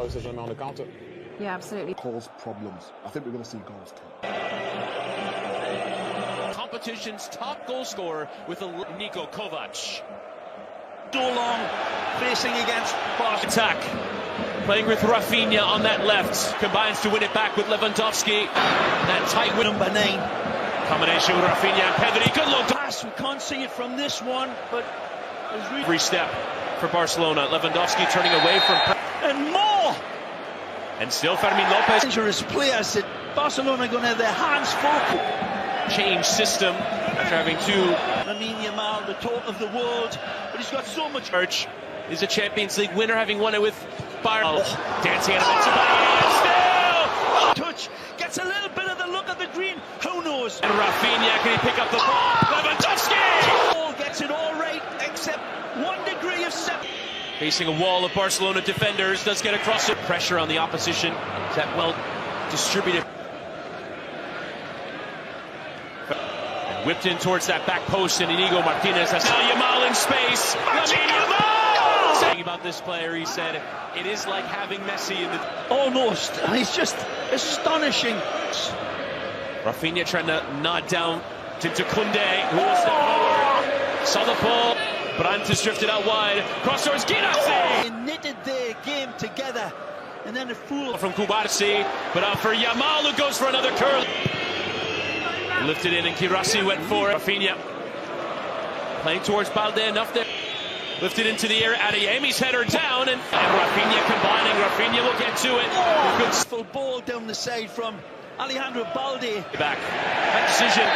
Paris Saint-Germain on the counter. Yeah, absolutely. Cause problems. I think we're going to see goals too. Competition's top goal scorer with Niko Kovac. So long facing against Barca. Attack. Playing with Raphinha on that left. Combines to win it back with Lewandowski. That tight win. Number 9. Combination with Raphinha and Pedri. Good look. Pass. We can't see it from this one, but really free step for Barcelona. Lewandowski turning away from. And more. And still Fermin Lopez. Dangerous players that Barcelona are going to have their hands full. Change system after having two. Lamine Yamal, the talk of the world, but he's got so much. Church is a Champions League winner, having won it with Bayern. Dancing out of still touch gets a little bit of the look of the green. Who knows? And Raphinha, can he pick up the ball? Lewandowski! Ball gets it all right, except 1 degree of set. Facing a wall of Barcelona defenders, does get across it. Pressure on the opposition. Is that well distributed? And whipped in towards that back post, and Inigo Martinez has now Yamal in space. Yamal! Saying about this player, he said, it is like having Messi in the... Almost. He's just astonishing. Raphinha trying to nod down to Koundé, who will step forward. Saw the ball. Brandt has drifted out wide. Cross towards Guirassy. They knitted their game together. And then a fool from Kubarsi, but out for Yamal, who goes for another curl. Lifted in, and Guirassy went for it. Raphinha playing towards Balde, enough there. Lifted into the air. Adeyemi's header down, and Raphinha combining. Raphinha will get to it. Good full ball down the side from Alejandro Balde. Back. That decision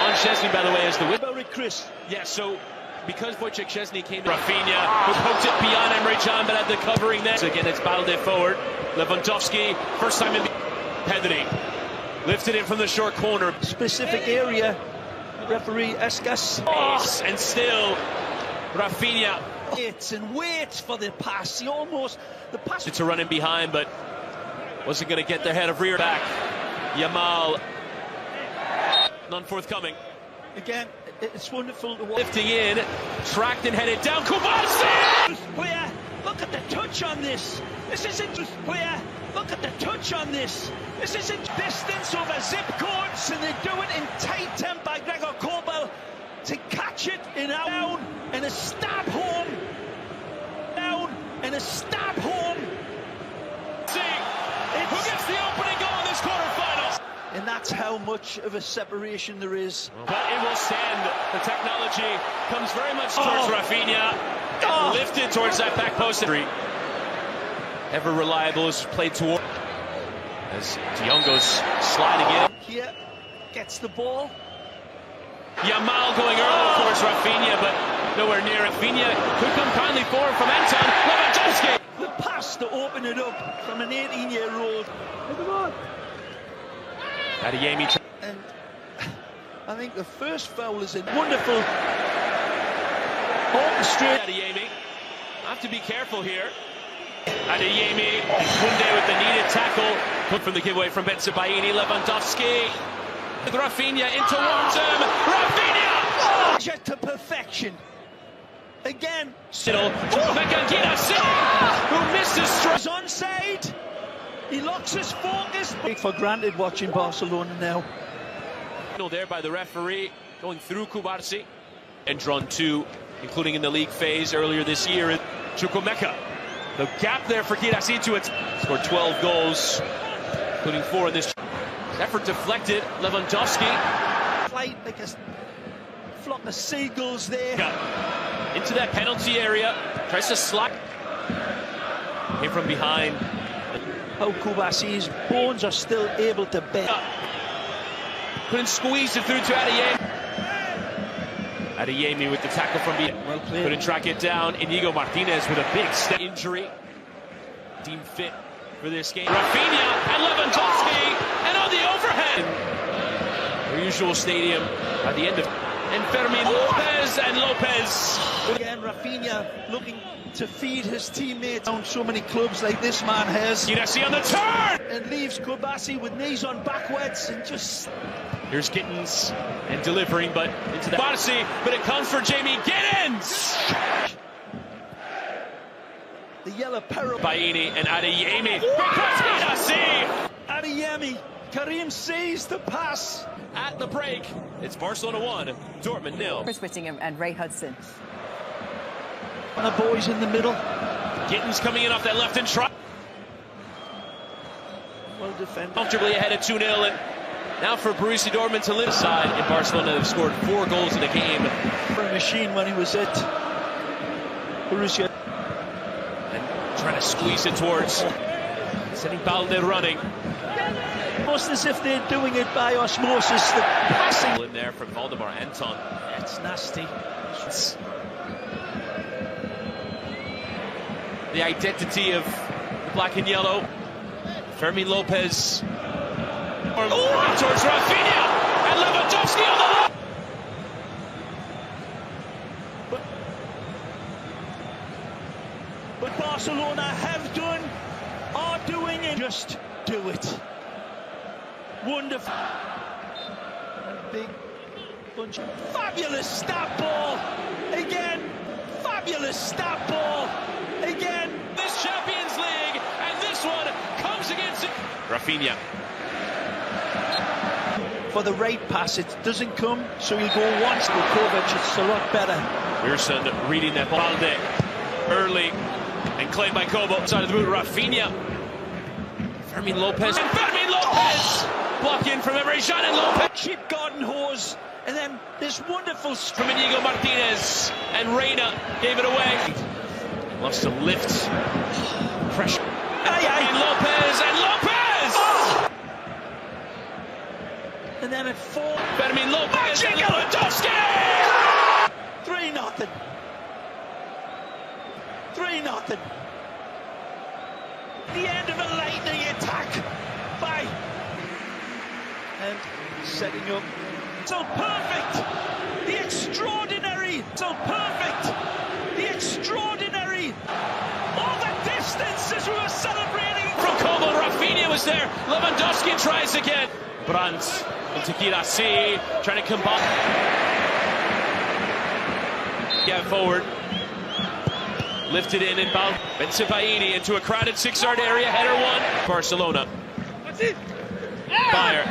on Szczesny, by the way, is the win. Chris. Yeah, so because Wojciech Szczesny came to Raphinha, who poked it beyond Emre Can, but had the covering there. So again, it's Balde forward. Lewandowski, first time in the... Pedri lifted it from the short corner. Specific area. Referee Escas. Oh, and still Raphinha. Waits for the pass. He almost... The pass... To run in behind, but wasn't going to get their head of rear back. Yamal. None forthcoming. Again, it's wonderful to watch. Lifting in, tracked and headed down. Kubarsi! Player, look at the touch on this. This isn't just player. Look at the touch on this. This isn't distance over zip codes, and they do it in tight tempo by Gregor Kobel to catch it in down and a stab home. Down and a stab home. Who gets the opening goal in this quarterfinals? And that's how much of a separation there is. But it will stand. The technology comes very much towards Raphinha. Lifted towards that back post. Ever reliable is played toward. As De Jong goes sliding in. Here gets the ball. Yamal going early towards Raphinha, but nowhere near. Raphinha could come kindly forward from Anton Lewandowski. The pass to open it up from an 18-year-old. Adeyemi. And I think the first foul is a wonderful orchestrated. Adeyemi. Have to be careful here. Adeyemi and Koundé with the needed tackle. Put from the giveaway from Bensebaini. Lewandowski with Raphinha in towards him. Raphinha! Just to perfection. Again. Siddle. Guirassy, who missed his strike. He's onside. He locks his focus. Take for granted watching Barcelona now. There by the referee, going through Kubarsi. And drawn 2, including in the league phase earlier this year. Chukwuemeka. The gap there for Guirassy to it. Scored 12 goals, including 4 in this. Effort deflected. Lewandowski. Flight like a flock of seagulls there. Into that penalty area. Tries to slide. Came from behind. How Kubasi's bones are still able to bend. Couldn't squeeze it through to Adeyemi. Adeyemi with the tackle from behind. Well played. Couldn't track it down. Inigo Martinez with a big step injury. Deemed fit for this game. Raphinha and Lewandowski, and on the overhead. Their usual stadium at the end of. And Fermin Lopez and Lopez. Again, Raphinha looking to feed his teammates. Down so many clubs like this man has. Guirassy on the turn! And leaves Kubasi with knees on backwards and just... Here's Gittins and delivering, but into the Guirassy, but it comes for Jamie Gittins! The yellow peril. Baini and Adeyemi. Adeyemi. Karim sees the pass. At the break, it's Barcelona 1, Dortmund 0. Chris Whitting and Ray Hudson. And the boys in the middle. Gittins coming in off that left and try. Well defended. Comfortably ahead at 2-0, and now for Borussia Dortmund to live side. In Barcelona, they've scored 4 goals in a game. For a machine when he was at Borussia. And trying to squeeze it towards. Sending Balde running. Almost as if they're doing it by osmosis. The passing In there from Valdemar Anton. That's nasty. The identity of the black and yellow. Fermin Lopez. Towards Raphinha. And Lewandowski on the left. But Barcelona have done, are doing it. Just do it. Wonderful. And big bunch. Fabulous stop ball. Again. Fabulous stop ball. Again. This Champions League. And this one comes against Raphinha. For the right pass, it doesn't come, so he'll go once. Kovac, it's a lot better. Pearson reading that Balde early and claimed by Kobo. Side of the boot, Raphinha. Fermin Lopez. And Fermin Lopez! Block in from Emery Jean and Lopez. Cheap garden hose, and then this wonderful From Inigo Martinez. And Reina gave it away. Loves to lift. Pressure. And Lopez and Lopez! Oh! And then at 4. Fermin Lopez and Lewandowski! 3-0. 3-0. The end of a lightning attack by. And setting up. So perfect! The extraordinary! So perfect! The extraordinary! All the distance as we were celebrating! From Kobo, Raphinha was there. Lewandowski tries again. Brandt into Girassi, trying to combine. Yeah, forward. Lifted in and bound. Bensebaini into a crowded 6-yard area. Header 1. Barcelona. Fire.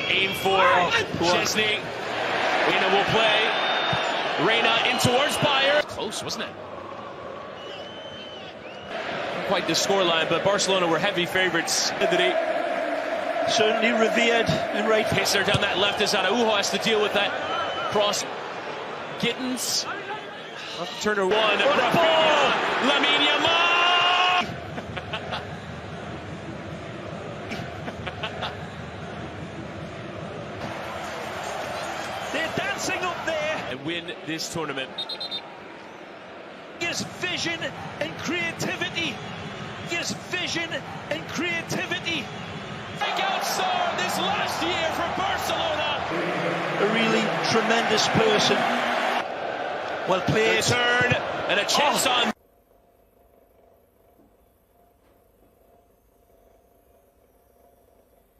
Aim for Chesney. Reina will play. Reina in towards Bayer. Close, wasn't it? Not quite the scoreline, but Barcelona were heavy favorites. Certainly revered and right. Pisser down that left as Araujo has to deal with that cross. Gittins. Turner 1. Raphinha. Lamine Yamal. They're dancing up there. And win this tournament. Yes, vision and creativity. Yes, vision and creativity. Breakout star this last year for Barcelona. A really tremendous person. Well played. A turn and a chance on.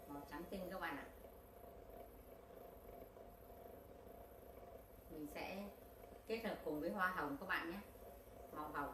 Màu trắng tinh các bạn ạ. Mình sẽ kết hợp cùng với hoa hồng các bạn nhé. Màu hồng.